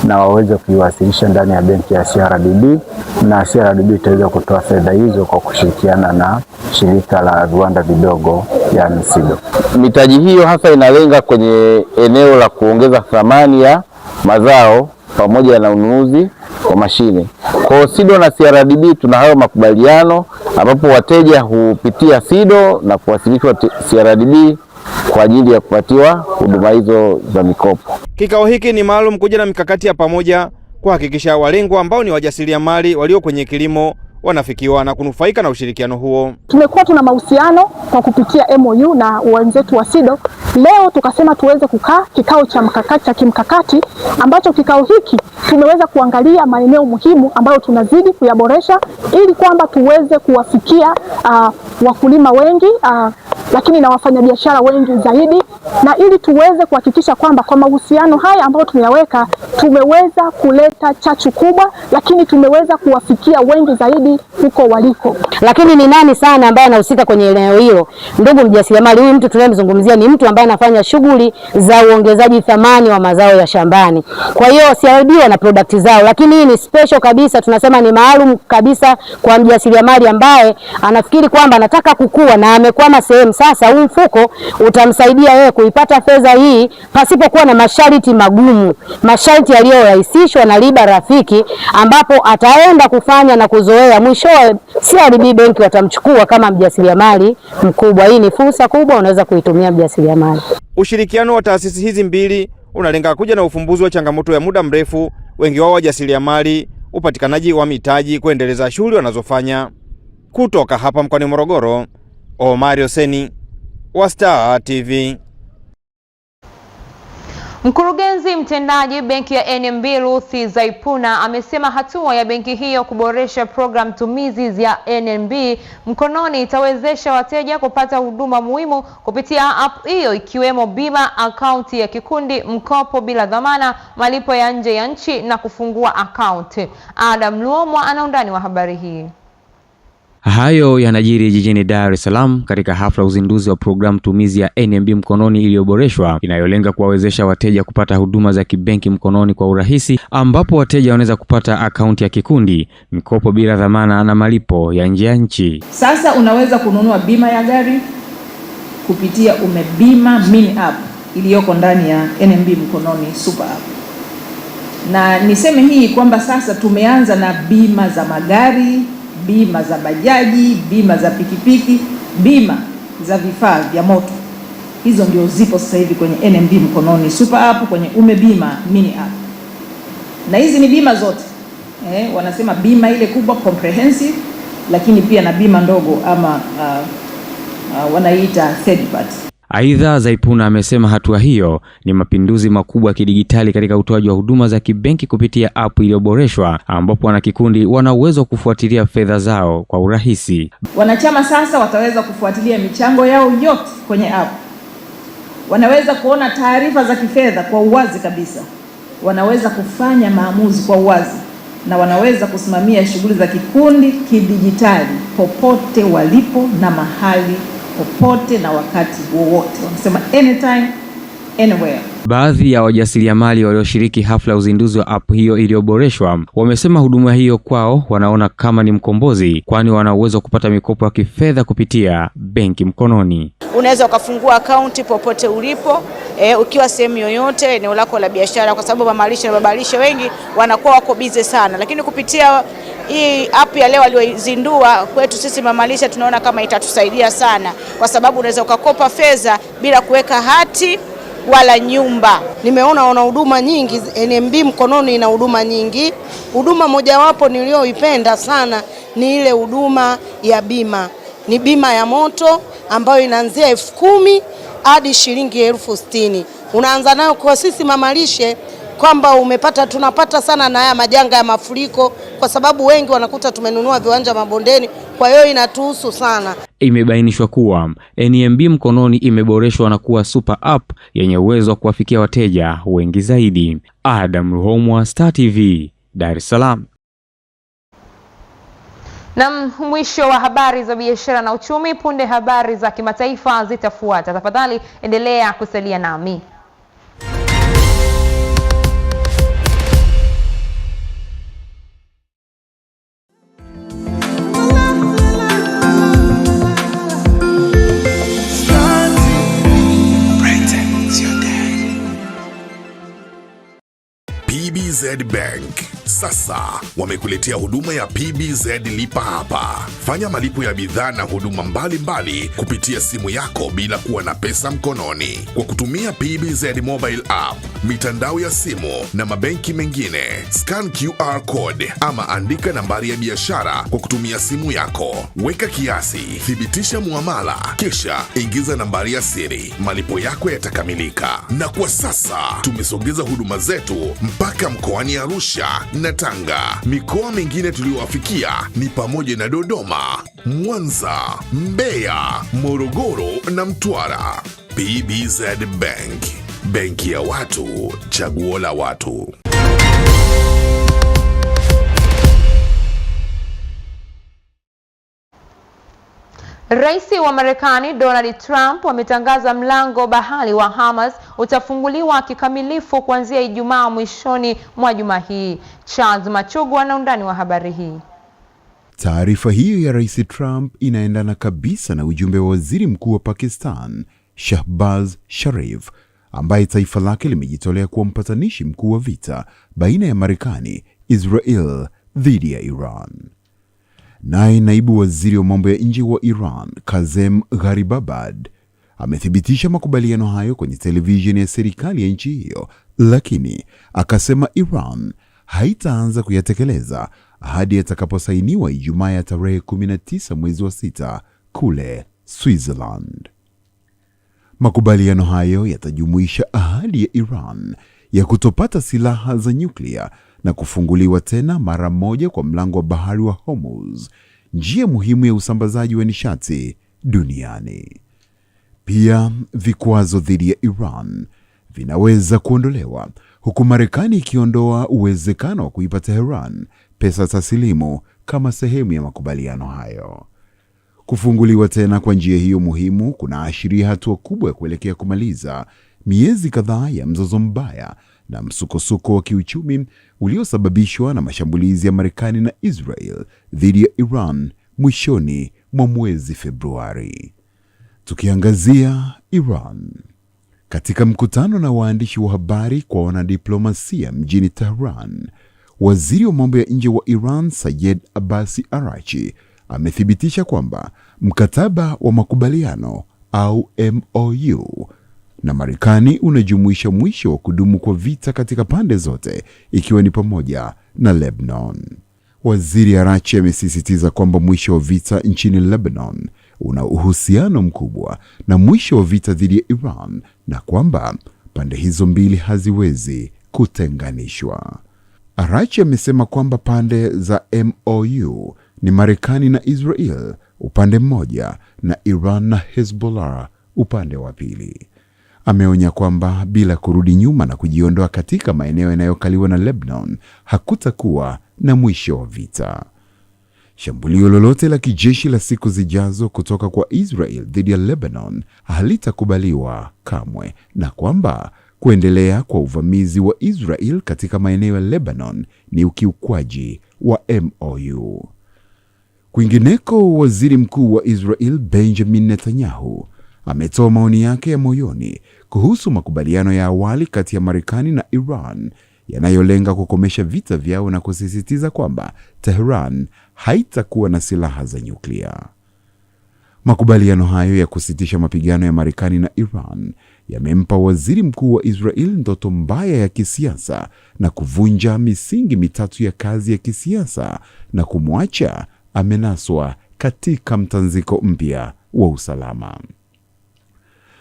na waweze kuiwasilisha ndani ya benki ya CRDB, na CRDB itaweza kutoa fedha hizo kwa kushirikiana na shirika la viwanda vidogo yani SIDO. Mitaji hiyo hasa inalenga kwenye eneo la kuongeza thamani ya mazao pamoja na ununuzi wa mashine. Kwa SIDO na CRDB tuna hayo makubaliano ambapo wateja hupitia SIDO na kuwasilishwa CRDB kwa ajili ya kupatiwa huduma hizo za mikopo. Kikao hiki ni maalum kuja na mikakati ya pamoja kuhakikisha walengwa ambao ni wajasiriamali walio kwenye kilimo wanafikiwa na kunufaika na ushirikiano huo. Tumekuwa tuna mahusiano kwa kupitia MOU na wenzetu wa SIDO. Leo tukasema tuweze kukaa kikao cha mkakati cha kimkakati, ambacho kikao hiki tumeweza kuangalia maeneo muhimu ambayo tunazidi kuyaboresha ili kwamba tuweze kuwafikia wakulima wengi lakini na wafanyabiashara wengi zaidi, na ili tuweze kuhakikisha kwamba kwa mahusiano haya ambayo tumeyaweka tumeweza kuleta chachu kubwa, lakini tumeweza kuwafikia wengi zaidi kiuchumi huko waliko. Lakini ni nani sana ambaye anahusika kwenye eneo hilo? Ndugu mjasiriamali, huyu mtu tunayemzungumzia ni mtu ambaye anafanya shughuli za uongezaji thamani wa mazao ya shambani. Kwa hiyo CRDB wana product zao, lakini hii ni special kabisa, tunasema ni maalum kabisa kwa mjasiriamali ambaye anafikiri kwamba anataka kukua na amekwama sehemu. Sasa huu mfuko utamsaidia yeye kuipata fedha hii pasipokuwa na masharti magumu, masharti yaliyorahisishwa na riba rafiki, ambapo ataenda kufanya na kuzoea, mwishowe CRDB Bank watamchukua kama mjasiriamali mkubwa. Hii ni fursa kubwa, unaweza kuitumia mjasiriamali. Ushirikiano wa taasisi hizi mbili unalenga kuja na ufumbuzi wa changamoto ya muda mrefu, wengi wao wajasiriamali, upatikanaji wa mitaji kuendeleza shughuli wanazofanya. Kutoka hapa mkoani Morogoro, Omari Hoseni wa Star TV. Mkurugenzi mtendaji benki ya NMB Ruthi Zaipuna amesema hatua ya benki hiyo kuboresha program tumizi ya NMB mkononi itawezesha wateja kupata huduma muhimu kupitia app hiyo, ikiwemo bima, akaunti ya kikundi, mkopo bila dhamana, malipo ya nje ya nchi na kufungua akaunti. Adam Luomwa ana undani wa habari hii. Hayo yanajiri jijini Dar es Salaam katika hafla uzinduzi wa programu tumizi ya NMB mkononi iliyoboreshwa inayolenga kuwawezesha wateja kupata huduma za kibenki mkononi kwa urahisi, ambapo wateja wanaweza kupata akaunti ya kikundi, mikopo bila dhamana na malipo ya nje ya nchi. Sasa unaweza kununua bima ya gari kupitia Umebima mini app iliyoko ndani ya NMB mkononi super app. Na niseme hii kwamba sasa tumeanza na bima za magari, bima za bajaji, bima za pikipiki, bima za vifaa vya moto. Hizo ndio zipo sasa hivi kwenye NMB mkononi super app, kwenye Umebima mini app. Na hizi ni bima zote. Wanasema bima ile kubwa comprehensive, lakini pia na bima ndogo ama wanaita third party. Aidha, Zaipuna amesema hatua hiyo ni mapinduzi makubwa ya kidigitali katika utoaji wa huduma za kibenki kupitia app iliyoboreshwa, ambapo wanakikundi wana uwezo wa kufuatilia fedha zao kwa urahisi. Wanachama sasa wataweza kufuatilia michango yao yote kwenye app. Wanaweza kuona taarifa za kifedha kwa uwazi kabisa. Wanaweza kufanya maamuzi kwa uwazi, na wanaweza kusimamia shughuli za kikundi kidijitali popote walipo na mahali popote na wakati wowote. Wanasema anytime, anywhere. Baadhi ya wajasiriamali walioshiriki hafla uzinduzi wa app hiyo iliyoboreshwa wamesema huduma hiyo kwao wanaona kama ni mkombozi, kwani wana uwezo kupata mikopo ya kifedha kupitia benki mkononi. Unaweza ukafungua akaunti popote ulipo, ukiwa sehemu yoyote eneo lako la biashara, kwa sababu mamalishe na babalishe wengi wanakuwa wako busy sana, lakini kupitia hii app ya leo aliyozindua kwetu sisi mamalisha tunaona kama itatusaidia sana, kwa sababu unaweza ukakopa fedha bila kuweka hati wala nyumba. Nimeona wana huduma nyingi, NMB mkononi ina huduma nyingi. Huduma mojawapo niliyoipenda sana ni ile huduma ya bima. Ni bima ya moto ambayo inaanzia 10,000 hadi shilingi 60,000. Unaanza nayo kwa sisi mamalishe kwamba tunapata sana na haya majanga ya mafuriko, kwa sababu wengi wanakuta tumenunua viwanja mabondeni, kwa hiyo inatuhusu sana. Imebainishwa kuwa NMB mkononi imeboreshwa na kuwa super app yenye uwezo wa kuwafikia wateja wengi zaidi. Adam Ruhomwa, Star TV, Dar es Salaam. Na mwisho wa habari za biashara na uchumi. Punde habari za kimataifa zitafuata. Tafadhali endelea kusalia nami. PBZ Bank sasa wamekuletea huduma ya PBZ Lipa Hapa. Fanya malipo ya bidhaa na huduma mbalimbali kupitia simu yako bila kuwa na pesa mkononi kwa kutumia PBZ Mobile App, mitandao ya simu na mabenki mengine. Scan QR code ama andika nambari ya biashara kwa kutumia simu yako. Weka kiasi, thibitisha muamala, kisha ingiza nambari ya siri. Malipo yako yatakamilika. Na kwa sasa tumesogeza huduma zetu mpaka mkoani Arusha na Tanga. Mikoa mingine tuliowafikia ni pamoja na Dodoma, Mwanza, Mbeya, Morogoro na Mtwara. PBZ Bank, benki ya watu, chaguo la watu. Rais wa Marekani Donald Trump ametangaza mlango bahari wa Hormuz utafunguliwa kikamilifu kuanzia Ijumaa mwishoni mwa juma hii. Charles Machugu ana undani wa habari hii. Taarifa hiyo ya Rais Trump inaendana kabisa na ujumbe wa Waziri Mkuu wa Pakistan Shahbaz Sharif, ambaye taifa lake limejitolea kuwa mpatanishi mkuu wa vita baina ya Marekani, Israel dhidi ya Iran. Naye naibu waziri wa mambo ya nje wa Iran, Kazem Gharibabad, amethibitisha makubaliano hayo kwenye televisheni ya serikali ya nchi hiyo, lakini akasema Iran haitaanza kuyatekeleza hadi yatakaposainiwa Ijumaa ya tarehe 19 mwezi wa 6 kule Switzerland. Makubaliano hayo yatajumuisha ahadi ya Iran ya kutopata silaha za nyuklia na kufunguliwa tena mara moja kwa mlango wa bahari wa Hormuz, njia muhimu ya usambazaji wa nishati duniani. Pia vikwazo dhidi ya Iran vinaweza kuondolewa, huku Marekani ikiondoa uwezekano wa kuipa Tehran pesa taslimu kama sehemu ya makubaliano hayo. Kufunguliwa tena kwa njia hiyo muhimu kunaashiria hatua kubwa ya kuelekea kumaliza miezi kadhaa ya mzozo mbaya na msukosuko wa kiuchumi uliosababishwa na mashambulizi ya Marekani na Israel dhidi ya Iran mwishoni mwa mwezi Februari. Tukiangazia Iran. Katika mkutano na waandishi wa habari kwa wanadiplomasia mjini Tehran, waziri wa mambo ya nje wa Iran Sayed Abbasi Arachi amethibitisha kwamba mkataba wa makubaliano au MOU na Marekani unajumuisha mwisho wa kudumu kwa vita katika pande zote, ikiwa ni pamoja na Lebanon. Waziri Arachi amesisitiza kwamba mwisho wa vita nchini Lebanon una uhusiano mkubwa na mwisho wa vita dhidi ya Iran na kwamba pande hizo mbili haziwezi kutenganishwa. Arachi amesema kwamba pande za MOU ni Marekani na Israel upande mmoja na Iran na Hezbollah upande wa pili. Ameonya kwamba bila kurudi nyuma na kujiondoa katika maeneo yanayokaliwa na Lebanon, hakutakuwa na mwisho wa vita. Shambulio lolote la kijeshi la siku zijazo kutoka kwa Israel dhidi ya Lebanon halitakubaliwa kamwe, na kwamba kuendelea kwa uvamizi wa Israel katika maeneo ya Lebanon ni ukiukwaji wa MOU. Kwingineko, waziri mkuu wa Israel Benjamin Netanyahu ametoa maoni yake ya moyoni kuhusu makubaliano ya awali kati ya Marekani na Iran yanayolenga kukomesha vita vyao na kusisitiza kwamba Tehran haitakuwa na silaha za nyuklia. Makubaliano hayo ya kusitisha mapigano ya Marekani na Iran yamempa waziri mkuu wa Israel ndoto mbaya ya kisiasa na kuvunja misingi mitatu ya kazi ya kisiasa na kumwacha amenaswa katika mtanziko mpya wa usalama.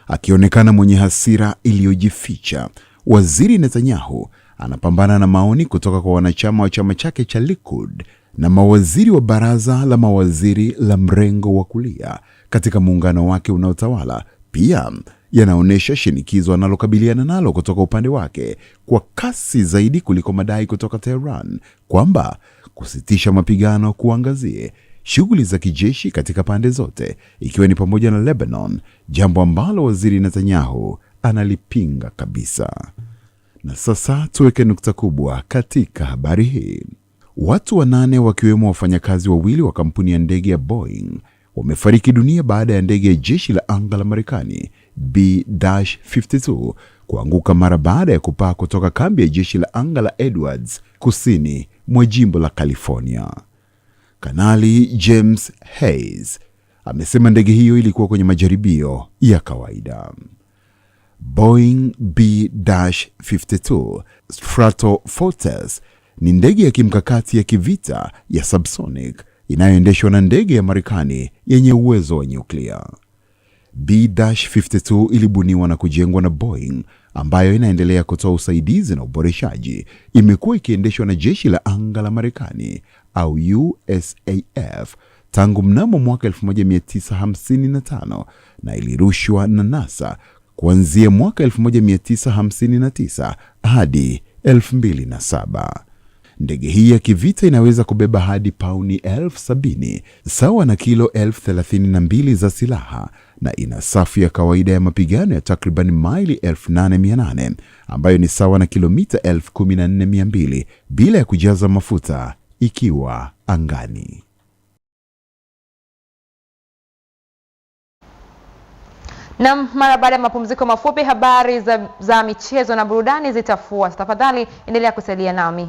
Akionekana mwenye hasira iliyojificha, waziri Netanyahu anapambana na maoni kutoka kwa wanachama wa chama chake cha Likud na mawaziri wa baraza la mawaziri la mrengo wa kulia katika muungano wake unaotawala. Pia yanaonyesha shinikizo analokabiliana nalo kutoka upande wake kwa kasi zaidi kuliko madai kutoka Tehran kwamba kusitisha mapigano kuangazie shughuli za kijeshi katika pande zote, ikiwa ni pamoja na Lebanon, jambo ambalo waziri Netanyahu analipinga kabisa. Na sasa tuweke nukta kubwa katika habari hii. Watu 8 wakiwemo wafanyakazi wawili wa kampuni ya ndege ya Boeing wamefariki dunia baada ya ndege ya jeshi la anga la Marekani B-52 kuanguka mara baada ya kupaa kutoka kambi ya jeshi la anga la Edwards kusini mwa jimbo la California. Kanali James Hayes amesema ndege hiyo ilikuwa kwenye majaribio ya kawaida. Boeing B-52 Stratofortress ni ndege ya kimkakati ya kivita ya subsonic inayoendeshwa na ndege ya Marekani yenye uwezo wa nyuklia. B-52 ilibuniwa na kujengwa na Boeing, ambayo inaendelea kutoa usaidizi na uboreshaji. Imekuwa ikiendeshwa na jeshi la anga la Marekani au USAF tangu mnamo mwaka 1955 na ilirushwa na NASA kuanzia mwaka 1959 hadi 2007. Ndege hii ya kivita inaweza kubeba hadi pauni 70,000 sawa na kilo 32,000 za silaha, na ina safu ya kawaida ya mapigano ya takriban maili 8,800 ambayo ni sawa na kilomita 14,200 bila ya kujaza mafuta ikiwa angani. Na mara baada ya mapumziko mafupi, habari za michezo na burudani zitafuata. Tafadhali endelea kusalia nami.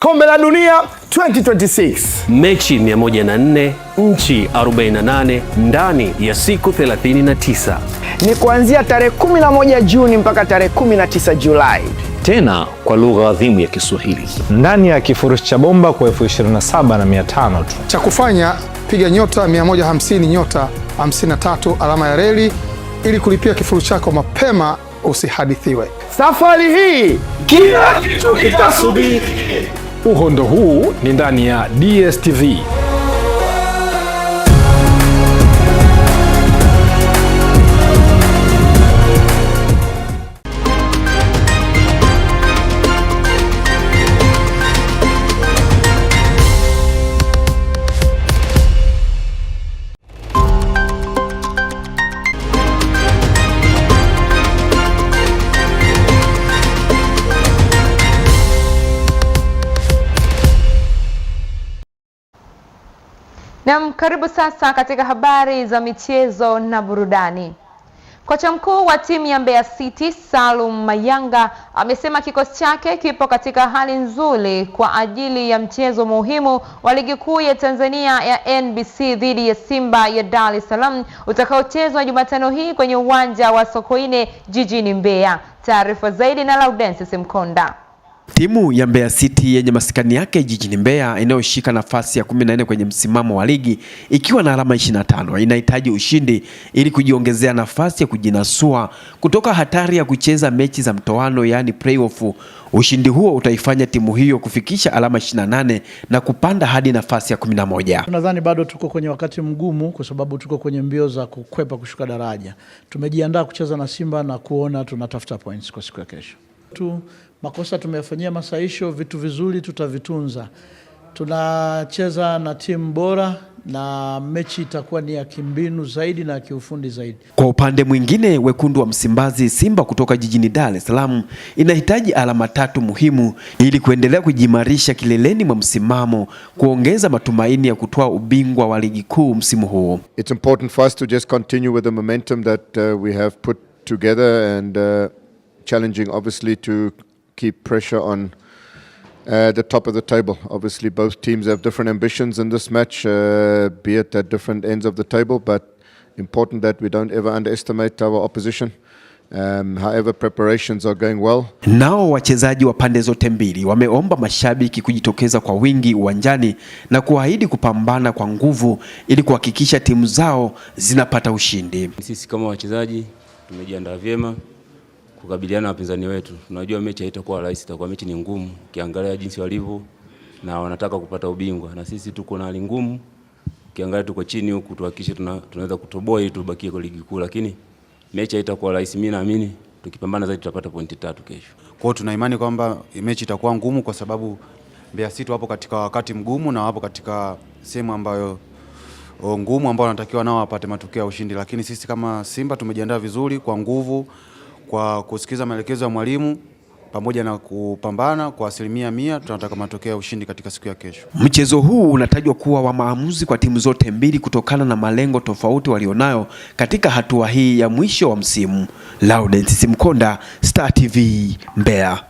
Kombe la Dunia 2026. Mechi 104, nchi 48 ndani ya siku 39. Ni kuanzia tarehe 11 Juni mpaka tarehe 19 Julai. Tena kwa lugha adhimu ya Kiswahili. Ndani ya kifurushi cha bomba kwa 27,500 tu. Cha kufanya, piga nyota 150 nyota 53 alama ya reli ili kulipia kifurushi chako mapema, usihadithiwe. Safari hii kila kitu kitasubiri. Uhondo huu ni ndani ya DStv. Na karibu sasa katika habari za michezo na burudani. Kocha mkuu wa timu ya Mbeya City Salum Mayanga amesema kikosi chake kipo katika hali nzuri kwa ajili ya mchezo muhimu wa ligi kuu ya Tanzania ya NBC dhidi ya Simba ya Dar es Salaam utakaochezwa Jumatano hii kwenye uwanja wa Sokoine jijini Mbeya. Taarifa zaidi na Laudensis Mkonda. Timu ya Mbeya City yenye maskani yake jijini Mbeya inayoshika nafasi ya 14 kwenye msimamo wa ligi ikiwa na alama 25 inahitaji ushindi ili kujiongezea nafasi ya kujinasua kutoka hatari ya kucheza mechi za mtoano yani playoff. Ushindi huo utaifanya timu hiyo kufikisha alama 28 na kupanda hadi nafasi ya 11. Tunadhani bado tuko kwenye wakati mgumu kwa sababu tuko kwenye mbio za kukwepa kushuka daraja. Tumejiandaa kucheza na Simba na kuona tunatafuta points kwa siku ya kesho. Makosa tumeyafanyia masahisho, vitu vizuri tutavitunza. Tunacheza na timu bora na mechi itakuwa ni ya kimbinu zaidi na kiufundi zaidi. Kwa upande mwingine, wekundu wa Msimbazi Simba kutoka jijini Dar es Salaam inahitaji alama 3 muhimu ili kuendelea kujimarisha kileleni mwa msimamo, kuongeza matumaini ya kutoa ubingwa wa ligi kuu msimu huu. It's important for us to just continue with the momentum that we have put together and challenging obviously to keep pressure on the top of the table. Obviously both teams have different ambitions in this match, be it at different ends of the table, but important that we don't ever underestimate our opposition. However, preparations are going well. Nao wachezaji wa pande zote mbili wameomba mashabiki kujitokeza kwa wingi uwanjani na kuahidi kupambana kwa nguvu ili kuhakikisha timu zao zinapata ushindi. Sisi kama wachezaji tumejiandaa vyema kukabiliana na wapinzani wetu. Tunajua mechi haitakuwa rahisi, itakuwa mechi ni ngumu. Ukiangalia jinsi walivyo na wanataka kupata ubingwa, na sisi tuko na hali ngumu. Ukiangalia tuko chini huku, tuhakikishe tunaweza kutoboa ili tubakie kwa ligi kuu, lakini mechi haitakuwa rahisi. Mimi naamini tukipambana zaidi tutapata pointi 3 kesho. Kwa hiyo tuna imani kwamba mechi itakuwa ngumu kwa sababu Mbeya City wapo katika wakati mgumu na wapo katika sehemu ambayo ngumu ambao wanatakiwa nao wapate matokeo ya ushindi, lakini sisi kama Simba tumejiandaa vizuri kwa nguvu, kwa kusikiza maelekezo ya mwalimu pamoja na kupambana kwa 100%. Tunataka matokeo ya ushindi katika siku ya kesho. Mchezo huu unatajwa kuwa wa maamuzi kwa timu zote mbili kutokana na malengo tofauti walionayo katika hatua hii ya mwisho wa msimu. Laudentis Mkonda, Star TV, Mbeya.